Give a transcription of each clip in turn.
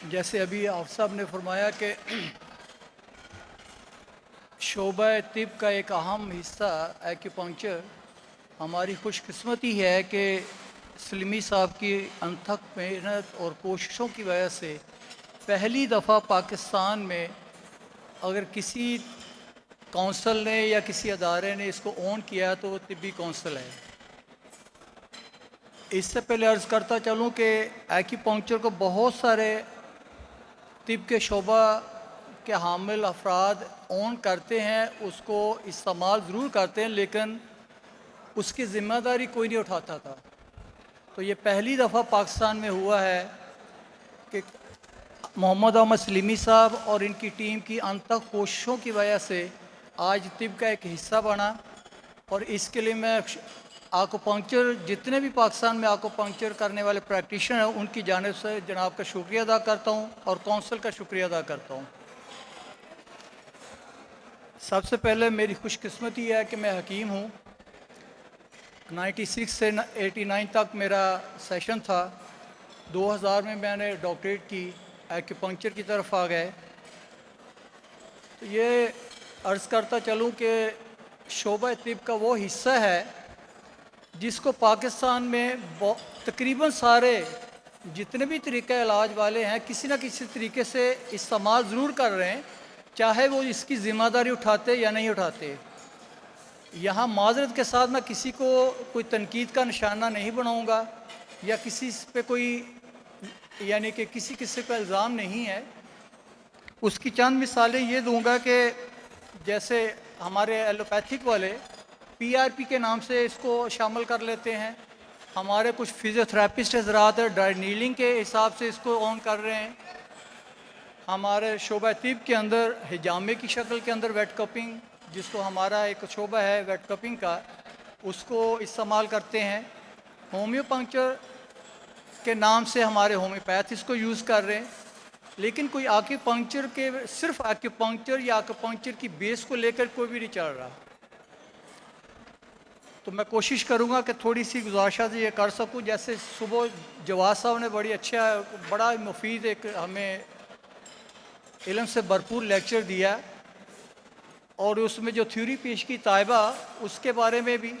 जैसे अभी आप साहब ने फरमाया कि शोबा तिब का एक अहम हिस्सा एक्यूपंक्चर। हमारी खुशकिस्मती है कि सलीमी साहब की अनथक मेहनत और कोशिशों की वजह से पहली दफ़ा पाकिस्तान में अगर किसी काउंसिल ने या किसी अदारे ने इसको ओन किया तो वो तिब्बी काउंसिल है। इससे पहले अर्ज़ करता चलूँ कि एक्यूपंक्चर को बहुत सारे तिब के शोबा के हामिल अफराद ओन करते हैं, उसको इस्तेमाल ज़रूर करते हैं, लेकिन उसकी ज़िम्मेदारी कोई नहीं उठाता था। तो ये पहली दफ़ा पाकिस्तान में हुआ है कि मोहम्मद अहमद सलीमी साहब और इनकी टीम की अनथक कोशिशों की वजह से आज तिब का एक हिस्सा बना। और इसके लिए मैं आकोपंक्चर जितने भी पाकिस्तान में आकोपंक्चर करने वाले प्रैक्टिशनर हैं उनकी जानिब से जनाब का शुक्रिया अदा करता हूँ और कौंसिल का शुक्रिया अदा करता हूँ। सबसे पहले मेरी खुशकिस्मती है कि मैं हकीम हूँ। 96 से 89 तक मेरा सेशन था। 2000 में मैंने डॉक्टरेट की, एक्यूपंक्चर की तरफ आ गए। तो ये अर्ज़ करता चलूँ कि शोबा तिब का वो हिस्सा है जिसको पाकिस्तान में तकरीबन सारे जितने भी तरीक़े इलाज वाले हैं किसी न किसी तरीके से इस्तेमाल ज़रूर कर रहे हैं, चाहे वो इसकी ज़िम्मेदारी उठाते या नहीं उठाते। यहाँ माज़रत के साथ मैं किसी को कोई तनकीद का निशाना नहीं बनाऊँगा या किसी पे कोई यानी कि किसी किस्म का इल्ज़ाम नहीं है। उसकी चंद मिसालें ये दूंगा कि जैसे हमारे एलोपैथिक वाले पीआरपी के नाम से इसको शामिल कर लेते हैं। हमारे कुछ फिजियोथेरेपिस्ट हजरात ड्राई नीलिंग के हिसाब से इसको ऑन कर रहे हैं। हमारे शोबा तिब के अंदर हिजामे की शक्ल के अंदर वेट कपिंग, जिसको हमारा एक शोबा है वेट कपिंग का, उसको इस्तेमाल करते हैं। होम्योपंक्चर के नाम से हमारे होम्योपैथ इसको यूज़ कर रहे हैं। लेकिन कोई आक्यूपंक्चर के सिर्फ आक्यूपंक्चर या आक्यूपंक्चर की बेस को लेकर कोई भी नहीं चल रहा। तो मैं कोशिश करूंगा कि थोड़ी सी गुजारिश ये कर सकूं। जैसे सुबह जवाद साहब ने बड़ा मुफीद एक हमें इल्म से भरपूर लेक्चर दिया और उसमें जो थ्योरी पेश की ताइबा उसके बारे में भी,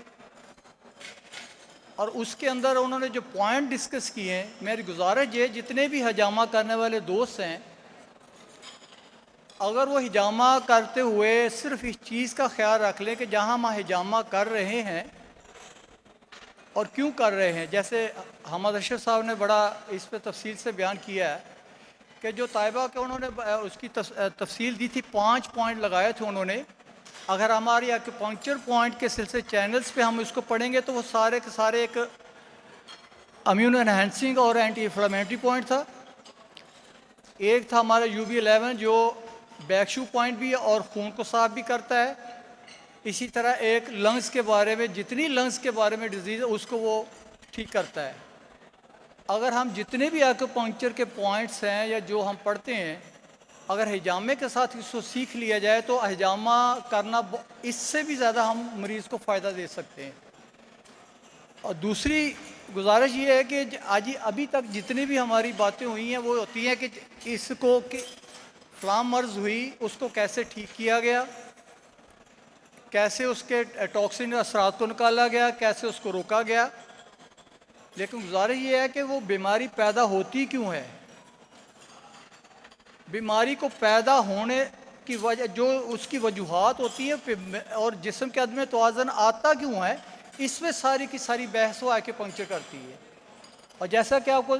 और उसके अंदर उन्होंने जो पॉइंट डिस्कस किए हैं, मेरी गुजारिश ये जितने भी हजामा करने वाले दोस्त हैं, अगर वो हिजामा करते हुए सिर्फ इस चीज़ का ख्याल रख लें कि जहाँ हम हिजामा कर रहे हैं और क्यों कर रहे हैं। जैसे हमद अशरफ साहब ने बड़ा इस पर तफसील से बयान किया है कि जो ताइबा के उन्होंने उसकी तफसील दी थी, 5 पॉइंट लगाए थे उन्होंने। अगर हमारी एक्यूपंक्चर पॉइंट के सिलसिले चैनल्स पे हम इसको पढ़ेंगे तो वो सारे के सारे एक इम्यूनो एनहेंसिंग और एंटी इन्फ्लेमेटरी पॉइंट था। एक था हमारा UB11 जो बैकशू पॉइंट भी है और खून को साफ भी करता है। इसी तरह एक लंग्स के बारे में, जितनी लंग्स के बारे में डिजीज़ है उसको वो ठीक करता है। अगर हम जितने भी एक्यूपंक्चर के पॉइंट्स हैं या जो हम पढ़ते हैं, अगर हिजामे के साथ इसको सीख लिया जाए तो हिजामा करना इससे भी ज़्यादा हम मरीज़ को फ़ायदा दे सकते हैं। और दूसरी गुजारिश ये है कि आज अभी तक जितनी भी हमारी बातें हुई हैं वो होती हैं कि इसको कि फ़लाँ मर्ज़ हुई उसको कैसे ठीक किया गया, कैसे उसके टॉक्सिन असरात को निकाला गया, कैसे उसको रोका गया। लेकिन गुजारिश ये है कि वो बीमारी पैदा होती क्यों है, बीमारी को पैदा होने की वजह जो उसकी वजूहात होती है और जिस्म के अदम तवाज़न आता क्यों है, इसमें सारी की सारी बहस वो एक्यूपंक्चर करती है। और जैसा कि आपको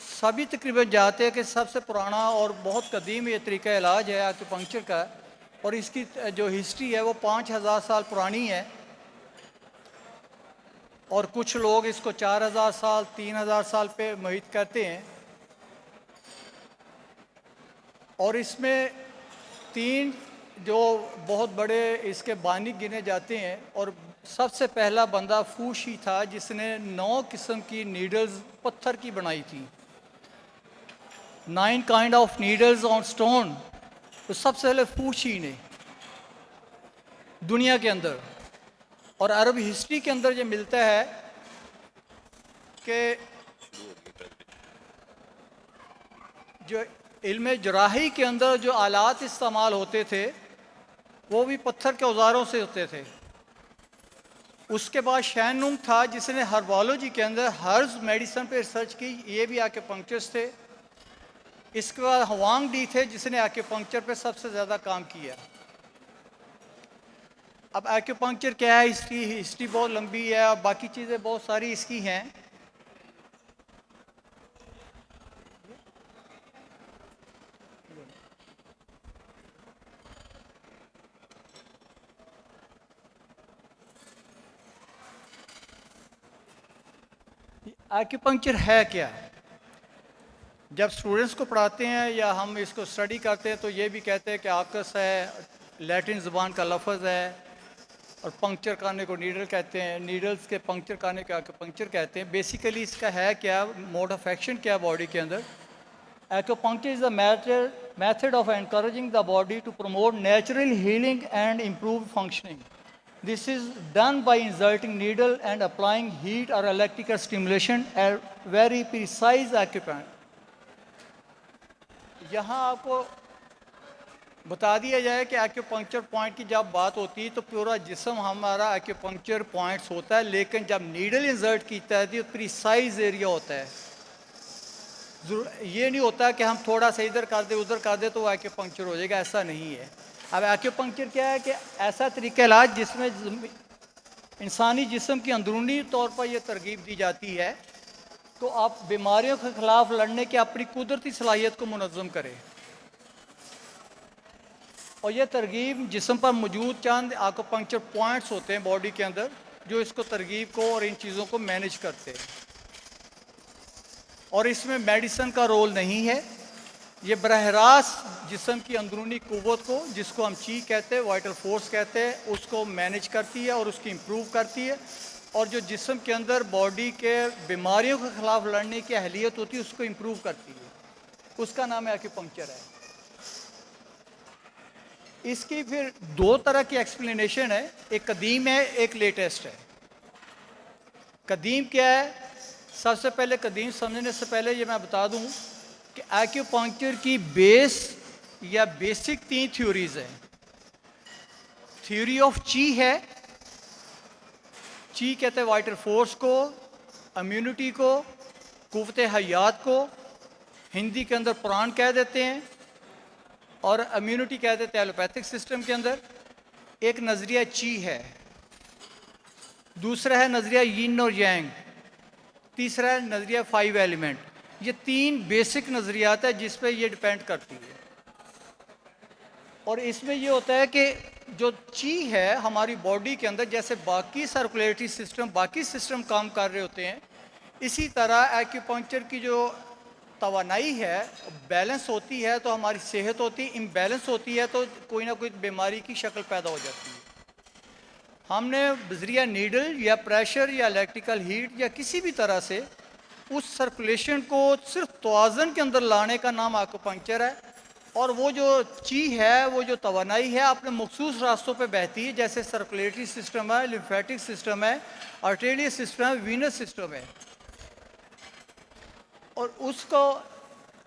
सभी तकरीबन जानते हैं कि सबसे पुराना और बहुत कदीम ये तरीका इलाज है एक्यूपंक्चर का, और इसकी जो हिस्ट्री है वो 5000 साल पुरानी है। और कुछ लोग इसको 4000 साल 3000 साल पे मुहित करते हैं। और इसमें 3 जो बहुत बड़े इसके बानी गिने जाते हैं, और सबसे पहला बंदा फूशी था जिसने 9 किस्म की नीडल्स पत्थर की बनाई थी, 9 kind of needles on stone. तो सबसे पहले फूशी ने दुनिया के अंदर, और अरब हिस्ट्री के अंदर ये मिलता है कि जो इल्म जराही के अंदर जो आलात इस्तेमाल होते थे वो भी पत्थर के औजारों से होते थे। उसके बाद शैनुंग था जिसने हर्बालॉजी के अंदर हर्ब्स मेडिसिन पे रिसर्च की, ये भी एक्यूपंक्चर्स थे। इसके बाद हवांग डी थे जिसने एक्यूपंक्चर पे सबसे ज़्यादा काम किया। अब एक्यूपंक्चर क्या है, इसकी हिस्ट्री बहुत लंबी है और बाकी चीज़ें बहुत सारी इसकी हैं। एक्यूपंक्चर है क्या? जब स्टूडेंट्स को पढ़ाते हैं या हम इसको स्टडी करते हैं तो ये भी कहते हैं कि आकस है, लैटिन ज़बान का लफ्ज़ है, और पंक्चर करने को नीडल कहते हैं, नीडल्स के पंक्चर करने को एक्यूपंक्चर कहते हैं। बेसिकली इसका है क्या, मोड ऑफ एक्शन क्या है बॉडी के अंदर? Acupuncture is the method of encouraging the body to promote natural healing and improve functioning. This is done by inserting needle and applying heat or electrical stimulation at very precise acupoint. यहाँ आपको बता दिया जाए कि acupuncture point की जब बात होती है तो पूरा जिस्म हमारा एक्यूपंक्चर पॉइंट्स होता है, लेकिन जब नीडल इंसर्ट कीता है तो प्रिसाइज एरिया होता है। ये नहीं होता कि हम थोड़ा सा इधर कर दे उधर कर दे तो वो एक्यूपंक्चर हो जाएगा, ऐसा नहीं है। अब एक्यूपंक्चर क्या है कि ऐसा तरीका इलाज जिसमें इंसानी जिस्म की अंदरूनी तौर पर यह तरगीब दी जाती है तो आप बीमारियों के ख़िलाफ़ लड़ने की अपनी कुदरती सलाहियत को मुनज़्ज़म करें। और यह तरगीब जिस्म पर मौजूद चंद एक्यूपंक्चर पॉइंट्स होते हैं बॉडी के अंदर जो इसको तरगीब को और इन चीज़ों को मैनेज करते हैं। और इसमें मेडिसिन का रोल नहीं है, ये बरह रास्त जिस्म की अंदरूनी क़ुव्वत को, जिसको हम ची कहते हैं, वाइटल फोर्स कहते हैं, उसको मैनेज करती है और उसकी इम्प्रूव करती है। और जो जिस्म के अंदर बॉडी के बीमारियों के ख़िलाफ़ लड़ने की अहलियत होती है उसको इम्प्रूव करती है, उसका नाम एक्यूपंक्चर है। इसकी फिर दो तरह की एक्सप्लेनेशन है, एक कदीम है एक लेटेस्ट है। कदीम क्या है? सबसे पहले कदीम समझने से पहले ये मैं बता दूं कि एक्यूपंक्चर की बेस या बेसिक 3 थ्योरीज हैं। थ्योरी ऑफ ची है, ची कहते हैं वाइटल फोर्स को, इम्यूनिटी को, कुव्वत हयात को, हिंदी के अंदर प्राण कह देते हैं, और इम्यूनिटी कह देते हैं एलोपैथिक सिस्टम के अंदर। एक नज़रिया ची है, दूसरा है नज़रिया यिन और यांग, तीसरा है नज़रिया 5 एलिमेंट। ये 3 बेसिक नज़रियात है जिस पे ये डिपेंड करती है। और इसमें ये होता है कि जो ची है हमारी बॉडी के अंदर, जैसे बाकी सर्कुलेटरी सिस्टम बाकी सिस्टम काम कर रहे होते हैं, इसी तरह एक्यूपंक्चर की जो तवानाई है बैलेंस होती है तो हमारी सेहत होती है, इम्बैलेंस होती है तो कोई ना कोई बीमारी की शक्ल पैदा हो जाती है। हमने बजरिया नीडल या प्रेशर या इलेक्ट्रिकल हीट या किसी भी तरह से उस सर्कुलेशन को सिर्फ तवाज़न के अंदर लाने का नाम एक्यूपंक्चर है। और वो जो ची है, वो जो तवानाई है, अपने मखसूस रास्तों पे बहती है, जैसे सर्कुलेटरी सिस्टम है, लिम्फेटिक सिस्टम है, आर्टेरियल सिस्टम है, वीनस सिस्टम है। और उसको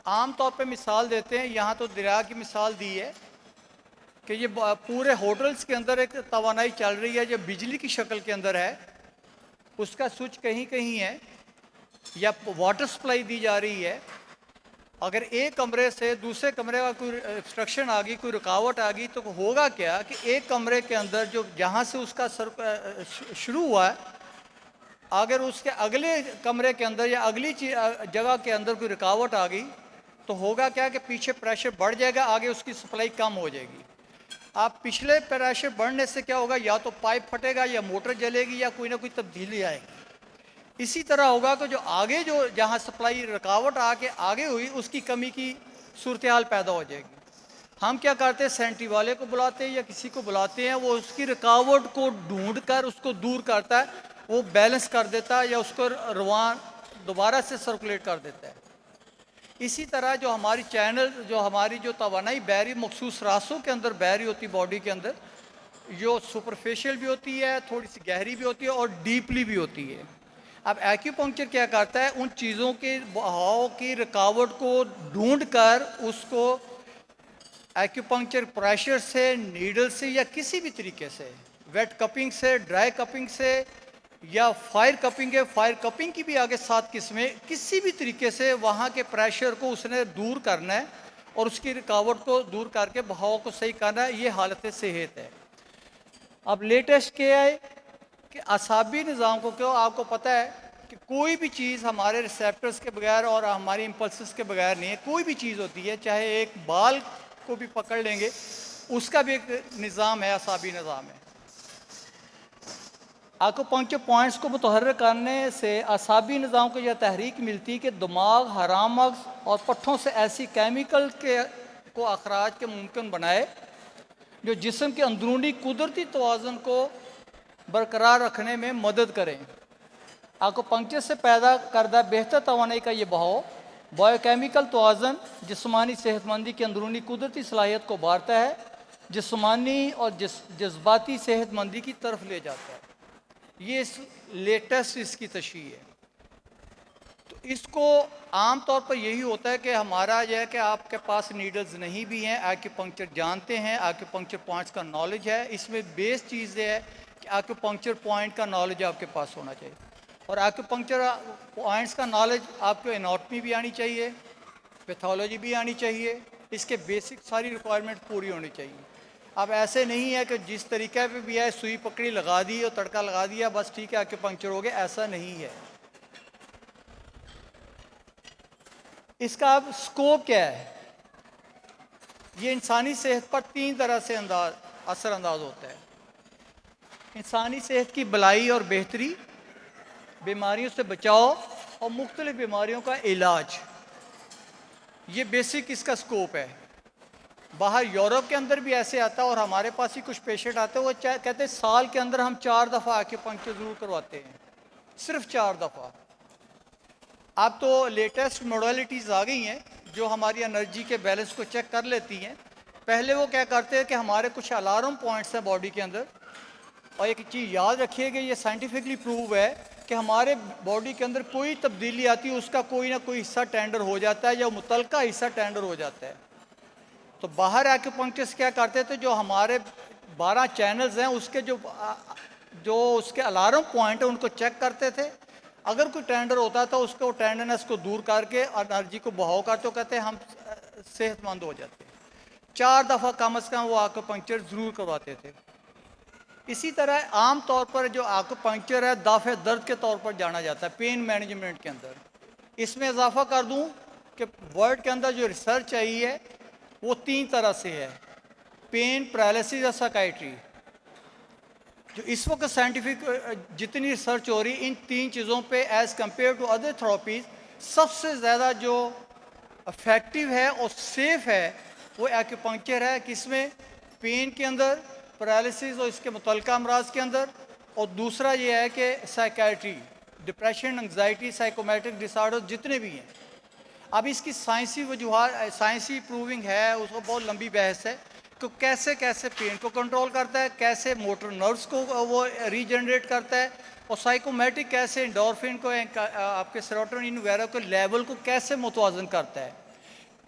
आम तौर पे मिसाल देते हैं, यहाँ तो दरिया की मिसाल दी है कि ये पूरे होटल्स के अंदर एक तवानाई चल रही है जो बिजली की शक्ल के अंदर है, उसका स्विच कहीं कहीं है या वाटर सप्लाई दी जा रही है। अगर एक कमरे से दूसरे कमरे का कोई ऑब्स्ट्रक्शन आ गई, कोई रुकावट आ गई, तो होगा क्या कि एक कमरे के अंदर जो जहाँ से उसका शुरू हुआ है, अगर उसके अगले कमरे के अंदर या अगली जगह के अंदर कोई रुकावट आ गई तो होगा क्या कि पीछे प्रेशर बढ़ जाएगा, आगे उसकी सप्लाई कम हो जाएगी। आप पिछले प्रेशर बढ़ने से क्या होगा, या तो पाइप फटेगा या मोटर जलेगी या कोई ना कोई तब्दीली आएगी। इसी तरह होगा कि जो आगे जो जहाँ सप्लाई रुकावट आके आगे हुई उसकी कमी की सूरत हाल पैदा हो जाएगी। हम क्या करते हैं, सेंट्री वाले को बुलाते हैं या किसी को बुलाते हैं, वो उसकी रुकावट को ढूंढ कर उसको दूर करता है, वो बैलेंस कर देता है या उसको रवान दोबारा से सर्कुलेट कर देता है। इसी तरह जो हमारी चैनल, जो हमारी जो तवानाई बहरी मखसूस रास्तों के अंदर बहरी होती बॉडी के अंदर, जो सुपरफिशियल भी होती है, थोड़ी सी गहरी भी होती है और डीपली भी होती है। अब एक्यूपंक्चर क्या करता है, उन चीज़ों के बहाव की रुकावट को ढूंढ कर उसको एक्यूपंक्चर प्रेशर से, नीडल से या किसी भी तरीके से, वेट कपिंग से, ड्राई कपिंग से या फायर कपिंग है, फायर कपिंग की भी आगे 7 किस्में, किसी भी तरीके से वहाँ के प्रेशर को उसने दूर करना है और उसकी रुकावट को दूर करके बहाव को सही करना है। ये हालत सेहत है। अब लेटेस्ट क्या है कि असाबी निज़ाम को, क्यों आपको पता है कि कोई भी चीज़ हमारे रिसेप्टर्स के बगैर और हमारी इम्पल्सिस के बगैर नहीं है। कोई भी चीज़ होती है, चाहे एक बाल को भी पकड़ लेंगे, उसका भी एक निज़ाम है, असाबी निज़ाम है। आकुपंक्चर पॉइंट्स को मुतहर्रिक करने से असाबी निज़ाम को यह तहरीक मिलती है कि दिमाग, हराम मग़ज़ और पट्ठों से ऐसी केमिकल के को अखराज के मुमकिन बनाए जो जिस्म के अंदरूनी कुदरती तवाज़ुन को बरकरार रखने में मदद करें। आकुपंक्चर से पैदा करदा बेहतर तवानाई का ये बहाव बायोकेमिकल तवाज़ुन जिस्मानी सेहतमंदी की अंदरूनी कुदरती सलाहियत को बारता है, जिस्मानी और जज्बाती सेहतमंदी की तरफ ले जाता है। ये इस लेटेस्ट इसकी तशरीह है। तो इसको आम तौर पर यही होता है कि हमारा यह है कि आपके पास नीडल्स नहीं भी हैं, एक्यूपंक्चर जानते हैं, एक्यूपंक्चर पॉइंट्स का नॉलेज है। इसमें बेस चीज़ ये है कि एक्यूपंक्चर पॉइंट का नॉलेज आपके पास होना चाहिए और एक्यूपंक्चर पॉइंट्स का नॉलेज आपको एनाटमी भी आनी चाहिए, पैथोलॉजी भी आनी चाहिए, इसके बेसिक सारी रिक्वायरमेंट पूरी होनी चाहिए। अब ऐसे नहीं है कि जिस तरीके पे भी है सुई पकड़ी लगा दी और तड़का लगा दिया बस ठीक है एक्यूपंक्चर हो गया, ऐसा नहीं है। इसका अब स्कोप क्या है? ये इंसानी सेहत पर 3 तरह से असरअंदाज होता है। इंसानी सेहत की भलाई और बेहतरी, बीमारियों से बचाव और मुख्तलिफ बीमारियों का इलाज, ये बेसिक इसका स्कोप है। बाहर यूरोप के अंदर भी ऐसे आता है और हमारे पास ही कुछ पेशेंट आते हैं, वो कहते हैं साल के अंदर हम 4 दफ़ा एक्यूपंक्चर ज़रूर करवाते हैं, सिर्फ 4 दफ़ा। अब तो लेटेस्ट मॉडलिटीज़ आ गई हैं जो हमारी एनर्जी के बैलेंस को चेक कर लेती हैं। पहले वो क्या करते हैं कि हमारे कुछ अलार्म पॉइंट्स हैं बॉडी के अंदर, और एक चीज़ याद रखिएगा, ये साइंटिफिकली प्रूव है कि हमारे बॉडी के अंदर कोई तब्दीली आती है उसका कोई ना कोई हिस्सा टेंडर हो जाता है या मुतलका हिस्सा टेंडर हो जाता है। तो बाहर एक्यूपंक्चर्स क्या करते थे, जो हमारे 12 चैनल्स हैं उसके जो उसके अलार्म पॉइंट है उनको चेक करते थे। अगर कोई टेंडर होता था उसको टेंडरनेस को दूर करके एनर्जी को बहाव करते, कहते हम सेहतमंद हो जाते। 4 दफ़ा कम अज़ कम वो एक्यूपंक्चर ज़रूर करवाते थे। इसी तरह आम तौर पर जो एक्यूपंक्चर है दाफ़े दर्द के तौर पर जाना जाता है पेन मैनेजमेंट के अंदर। इसमें इजाफा कर दूं कि वर्ल्ड के अंदर जो रिसर्च आई है वो 3 तरह से है, पेन, पैरालिसिस और साइकाइट्री। जो इस वक्त साइंटिफिक जितनी रिसर्च हो रही इन 3 चीज़ों पे as compare to other therapies सबसे ज़्यादा जो इफेक्टिव है और सेफ है वो एक्यूपंक्चर है। किसमें? पेन के अंदर, पैरालिसिस और इसके मुतल्लिका अमराज के अंदर, और दूसरा ये है कि psychiatry, depression, anxiety, psychometric disorder जितने भी हैं। अब इसकी साइंसी वजूहात, साइंसी प्रूविंग है, उसको बहुत लंबी बहस है कि कैसे कैसे पेन को कंट्रोल करता है, कैसे मोटर नर्व्स को वो रीजनरेट करता है, और साइकोमेट्रिक कैसे एंडोर्फिन को, आपके सेरोटोनिन वगैरह के लेवल को कैसे मुतवाज़न करता है।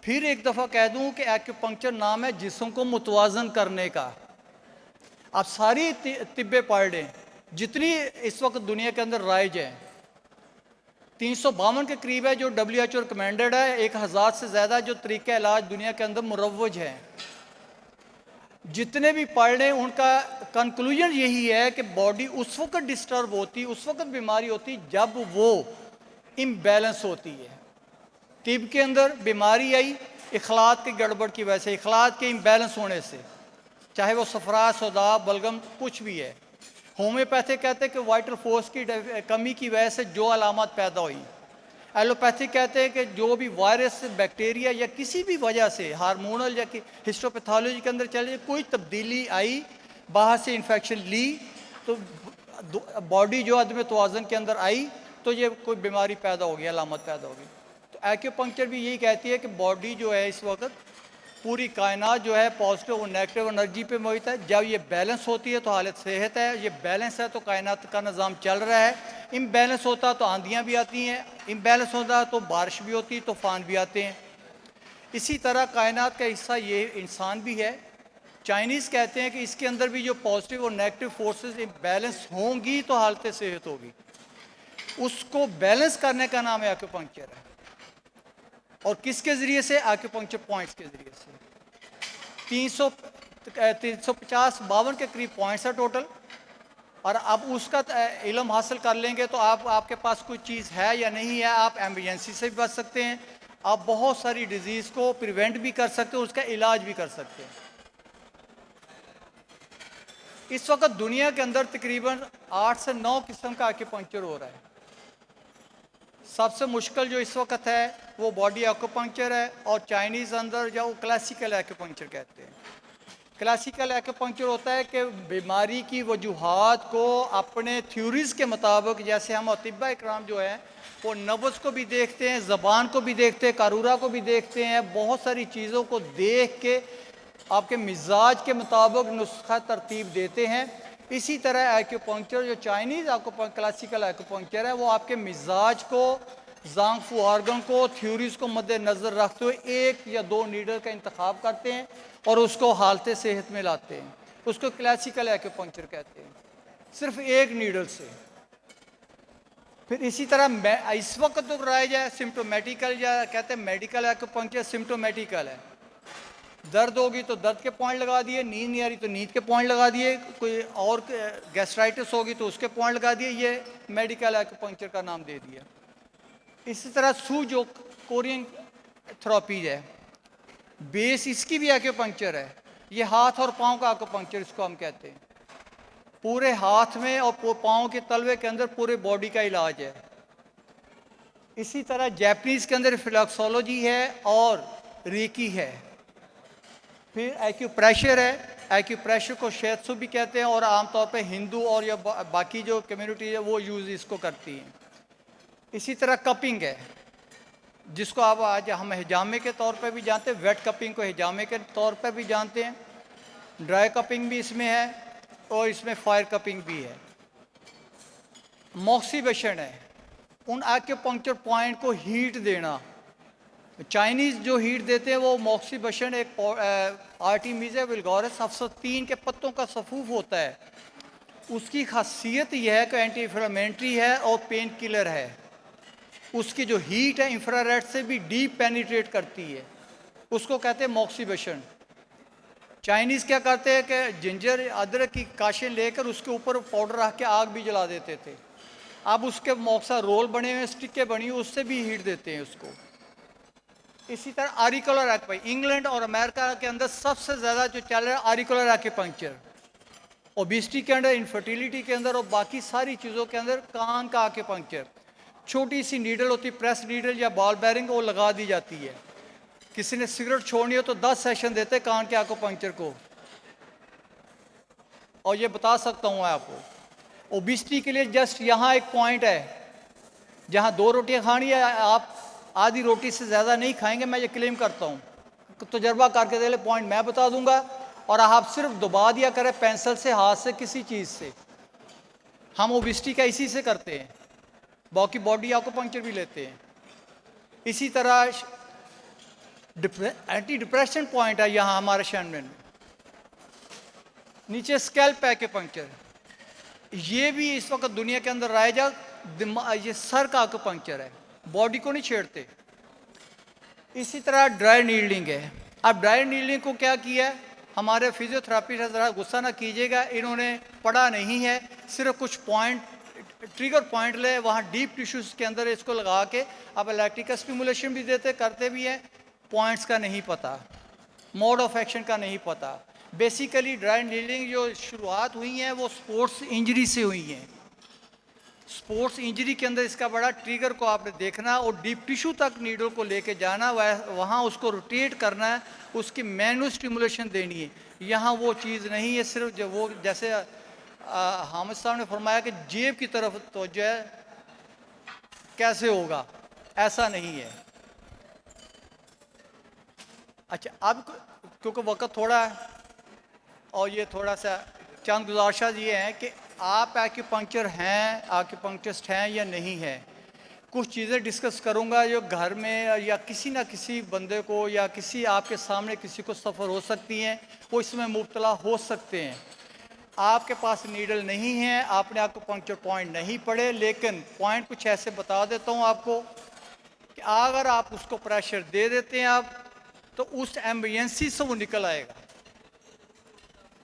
फिर एक दफ़ा कह दूं कि एक्यूपंक्चर नाम है जिस्म को मुतवाज़न करने का। आप सारी तिब्बे पढ़ लें जितनी इस वक्त दुनिया के अंदर राइज है, 352 के करीब है जो WHO रिकमेंडेड है, 1000 से ज़्यादा जो तरीक़े इलाज दुनिया के अंदर मुरव्वज हैं। जितने भी पढ़ लें उनका कंक्लूजन यही है कि बॉडी उस वक्त डिस्टर्ब होती, उस वक्त बीमारी होती जब वो इम्बैलेंस होती है। तिब के अंदर बीमारी आई इखलात की गड़बड़ की वजह से, इखलात के इम्बैलेंस होने से, चाहे वो सफरा, सौदा, बलगम कुछ भी है। होम्योपैथिक कहते हैं कि वाइटल फोर्स की कमी की वजह से जो अलामत पैदा हुई। एलोपैथिक कहते हैं कि जो भी वायरस, बैक्टीरिया या किसी भी वजह से हार्मोनल या कि हिस्टोपैथोलॉजी के अंदर चले कोई तब्दीली आई, बाहर से इन्फेक्शन ली तो बॉडी जो अदम तवाज़ुन के अंदर आई तो ये कोई बीमारी पैदा होगी, अलामत पैदा होगी। तो एक्यूपंक्चर भी यही कहती है कि बॉडी जो है इस वक्त पूरी कायनात जो है पॉजिटिव और नेगेटिव एनर्जी पे मोहित है। जब ये बैलेंस होती है तो हालत सेहत है, ये बैलेंस है तो कायनात का निज़ाम चल रहा है। इम्बैलेंस होता तो आंधियाँ भी आती हैं, इम्बैलेंस होता तो बारिश भी होती, तूफान भी आते हैं। इसी तरह कायनात का हिस्सा ये इंसान भी है। चाइनीज़ कहते हैं कि इसके अंदर भी जो पॉजिटिव और नेगेटिव फोर्सेस बैलेंस होंगी तो हालत सेहत होगी। उसको बैलेंस करने का नाम है एक्यूपंक्चर है। और किसके ज़रिए से? एक्यूपंक्चर पॉइंट्स के ज़रिए से। 350-52 के करीब पॉइंट्स है टोटल। और अब उसका इल्म हासिल कर लेंगे तो आपके पास कोई चीज़ है या नहीं है, आप एमरजेंसी से भी बच सकते हैं, आप बहुत सारी डिजीज़ को प्रिवेंट भी कर सकते हो, उसका इलाज भी कर सकते हैं। इस वक्त दुनिया के अंदर तकरीबन 8 से 9 किस्म का एक्यूपंक्चर हो रहा है। सबसे मुश्किल जो इस वक्त है वो बॉडी एक्यूपंक्चर है, और चाइनीज़ अंदर जो क्लासिकल एक्यूपंक्चर कहते हैं। क्लासिकल एक्यूपंक्चर होता है कि बीमारी की वजूहात को अपने थ्योरीज़ के मुताबिक, जैसे हम अतिब्बा इकराम जो है वो नब्ज़ को भी देखते हैं, ज़बान को भी देखते हैं, कारूरा को भी देखते हैं, बहुत सारी चीज़ों को देख के आपके मिजाज के मुताबिक नुस्खा तरतीब देते हैं। इसी तरह एक्यूपंक्चर जो चाइनीज़ क्लासिकल एक्यूपंक्चर है वो आपके मिजाज को, ज़ांगफू आर्गन को, थ्योरीज़ को मद्देनज़र रखते हुए 1 या 2 नीडल का इंतखाब करते हैं और उसको हालत सेहत में लाते हैं। उसको क्लासिकल एक्यूपंक्चर कहते हैं, सिर्फ 1 नीडल से। फिर इसी तरह इस वक्त तो राइज है सिम्टोमेटिकल, या कहते हैं मेडिकल एक्यूपंक्चर सिम्टोमेटिकल है। दर्द होगी तो दर्द के पॉइंट लगा दिए, नींद नहीं आ रही तो नींद के पॉइंट लगा दिए, कोई और गैस्ट्राइटिस होगी तो उसके पॉइंट लगा दिए, ये मेडिकल एक्यूपंक्चर का नाम दे दिया। इसी तरह सू जो कोरियन थेरेपी है, बेस इसकी भी एक्यूपंक्चर है। ये हाथ और पाँव का एक्यूपंक्चर इसको हम कहते हैं। पूरे हाथ में और पाँव के तलवे के अंदर पूरे बॉडी का इलाज है। इसी तरह जैपनीज़ के अंदर रिफ्लेक्सोलॉजी है और रेकी है। फिर एक्यूप्रेशर है, एक्यूप्रेशर को शेत्सु भी कहते हैं, और आमतौर पे हिंदू और या बाकी जो कम्युनिटी है वो यूज़ इसको करती हैं। इसी तरह कपिंग है, जिसको आप आज हम हिजामे के तौर पे भी जानते हैं, वेट कपिंग को हिजामे के तौर पे भी जानते हैं। ड्राई कपिंग भी इसमें है और इसमें फायर कपिंग भी है। मॉक्सीबेशन है, उन एक्यूपंक्चर पॉइंट को हीट देना। चाइनीज़ जो हीट देते हैं वो मॉक्सीबेशन एक आर्टिमीज़ा वल्गारिस 703 के पत्तों का सफूफ होता है। उसकी खासियत यह है कि एंटी इन्फ्लेमेटरी है और पेन किलर है। उसकी जो हीट है इंफ्रारेड से भी डीप पेनिट्रेट करती है, उसको कहते हैं मॉक्सीबेशन। चाइनीज़ क्या करते हैं कि जिंजर अदरक की काशें लेकर उसके ऊपर पाउडर रख के आग भी जला देते थे। अब उसके मॉक्सा रोल बने हुए, स्टिकें बनी हुई, उससे भी हीट देते हैं उसको। इसी तरह आरिकुलर एक्यूपंक्चर, इंग्लैंड और अमेरिका के अंदर सबसे ज़्यादा जो चल रहा है आरिकुलर एक्यूपंक्चर। ओबिसिटी के अंदर, इनफर्टिलिटी के अंदर और बाकी सारी चीज़ों के अंदर कान का एक्यूपंक्चर। छोटी सी नीडल होती, प्रेस नीडल या बॉल बेरिंग, वो लगा दी जाती है। किसी ने सिगरेट छोड़नी हो तो 10 सेशन देते कान के एक्यूपंक्चर को। और ये बता सकता हूँ आपको, ओबिसिटी के लिए जस्ट यहाँ एक पॉइंट है, जहाँ 2 रोटियाँ खानी है, आप आधी रोटी से ज़्यादा नहीं खाएंगे, मैं ये क्लेम करता हूँ। तजर्बा करके दे ले, पॉइंट मैं बता दूंगा और आप सिर्फ दबा दिया करें पेंसिल से, हाथ से, किसी चीज़ से। हम ओबिसिटी का इसी से करते हैं, बाकी बॉडी एक्यूपंक्चर भी लेते हैं। इसी तरह एंटी डिप्रेशन पॉइंट है यहाँ हमारे शहर में। नीचे स्कैल्प एक्यूपंक्चर, ये भी इस वक्त दुनिया के अंदर राइज है। ये सर का एक्यूपंक्चर है, बॉडी को नहीं छेड़ते। इसी तरह ड्राई नीडलिंग है। अब ड्राई नीडलिंग को क्या किया है हमारे फिजियोथेरापी से, ज़रा गुस्सा ना कीजिएगा, इन्होंने पढ़ा नहीं है, सिर्फ कुछ पॉइंट, ट्रिगर पॉइंट ले, वहाँ डीप टिश्यूज़ के अंदर इसको लगा के अब इलेक्ट्रिकल स्टिमुलेशन भी देते करते भी हैं। पॉइंट्स का नहीं पता, मोड ऑफ एक्शन का नहीं पता। बेसिकली ड्राई नीडलिंग जो शुरुआत हुई है वो स्पोर्ट्स इंजरी से हुई हैं। स्पोर्ट्स इंजरी के अंदर इसका बड़ा ट्रिगर को आपने देखना और डीप टिश्यू तक नीडल को लेके जाना, वहाँ उसको रोटेट करना है, उसकी मैनुअल स्टिमुलेशन देनी है। यहाँ वो चीज़ नहीं है, सिर्फ जब वो जैसे हामिद साहब ने फरमाया कि जेब की तरफ तो जो है कैसे होगा, ऐसा नहीं है। अच्छा, अब क्योंकि वक्त थोड़ा है और ये थोड़ा सा चंद गुजारिशात ये हैं कि आप एक्यूपंक्चर हैं, एक्यूपंक्चरिस्ट हैं या नहीं है। कुछ चीज़ें डिस्कस करूंगा जो घर में या किसी ना किसी बंदे को या किसी आपके सामने किसी को सफ़र हो सकती हैं, वो इसमें मुब्तला हो सकते हैं। आपके पास नीडल नहीं है, आपने एक्यूपंक्चर पॉइंट नहीं पढ़े, लेकिन पॉइंट कुछ ऐसे बता देता हूँ आपको कि अगर आप उसको प्रेशर दे देते हैं आप, तो उस एमरजेंसी से वो निकल आएगा।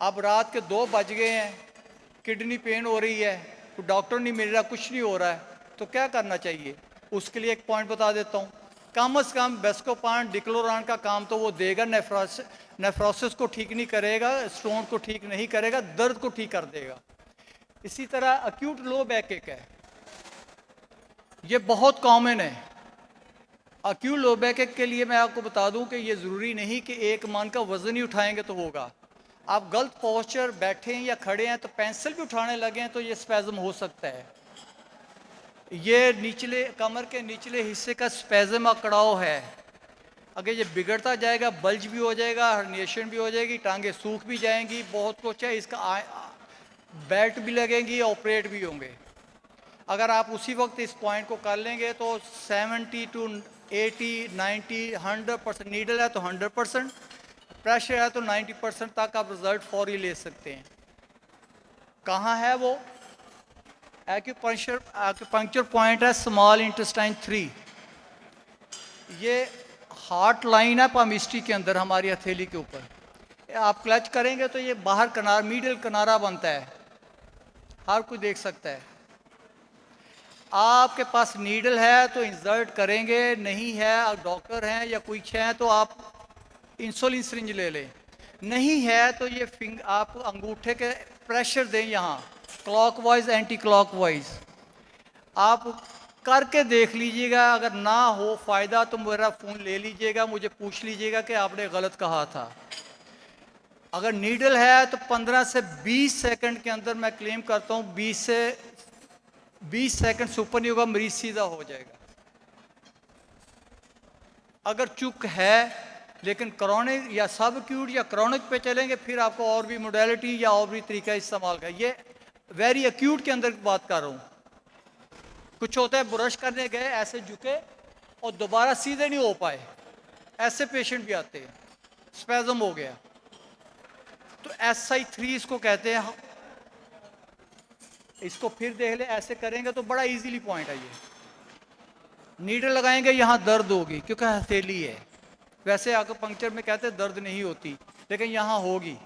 अब रात के 2 बज गए हैं, किडनी पेन हो रही है, तो डॉक्टर नहीं मिल रहा, कुछ नहीं हो रहा है, तो क्या करना चाहिए। उसके लिए एक पॉइंट बता देता हूँ। कम से कम बेस्कोपान डिक्लोरान का काम तो वो देगा, नेफ्रोसिस को ठीक नहीं करेगा, स्टोन को ठीक नहीं करेगा, दर्द को ठीक कर देगा। इसी तरह अक्यूट लो बैक एक है, ये बहुत कॉमन है। अक्यूट लो बैक एक के लिए मैं आपको बता दूं कि ये ज़रूरी नहीं कि एक मन का वज़न ही उठाएंगे तो होगा। आप गलत पोस्चर बैठे हैं या खड़े हैं तो पेंसिल भी उठाने लगे हैं तो ये स्पैज़म हो सकता है। ये निचले कमर के निचले हिस्से का स्पैज़म अकड़ाव है। अगर ये बिगड़ता जाएगा, बल्ज भी हो जाएगा, हर्निएशन भी हो जाएगी, टांगे सूख भी जाएंगी, बहुत कुछ है। इसका बेल्ट भी लगेंगी, ऑपरेट भी होंगे। अगर आप उसी वक्त इस पॉइंट को कर लेंगे तो 70 to 80, 90, 100%, नीडल है तो 100%, प्रेशर है तो 90% तक आप रिजल्ट फौरी ले सकते हैं। कहाँ है वो एक्यूपंक्चर पॉइंट है स्मॉल इंटेस्टाइन 3। ये हार्ट लाइन है पामिस्ट्री के अंदर, हमारी हथेली के ऊपर। आप क्लच करेंगे तो ये बाहर किनारा, मिडिल किनारा बनता है, हर कोई देख सकता है। आपके पास नीडल है तो इंसर्ट करेंगे, नहीं है, डॉक्टर हैं या कुछ हैं तो आप इंसुलिन सिरिंज ले लें। नहीं है तो ये आप अंगूठे के प्रेशर दें यहाँ, क्लॉकवाइज एंटी क्लॉकवाइज। आप करके देख लीजिएगा, अगर ना हो फ़ायदा तो मेरा फ़ोन ले लीजिएगा, मुझे पूछ लीजिएगा कि आपने गलत कहा था। अगर नीडल है तो 15 से 20 सेकंड के अंदर मैं क्लेम करता हूँ 20 सेकंड से ऊपर नहीं होगा, मरीज सीधा हो जाएगा। अगर चुक है लेकिन क्रॉनिक या सब एक्यूट या क्रॉनिक पे चलेंगे, फिर आपको और भी मोडेलिटी या और भी तरीका इस्तेमाल का। ये वेरी एक्यूट के अंदर बात कर रहा हूँ। कुछ होता है ब्रश करने गए, ऐसे झुके और दोबारा सीधे नहीं हो पाए, ऐसे पेशेंट भी आते हैं, स्पैज़म हो गया। तो SI3 इसको कहते हैं। इसको फिर देख ले, ऐसे करेंगे तो बड़ा इजीली पॉइंट है। ये नीडल लगाएंगे, यहाँ दर्द होगी क्योंकि हथेली है। वैसे एक्यूपंक्चर में कहते हैं दर्द नहीं होती, लेकिन यहाँ होगी।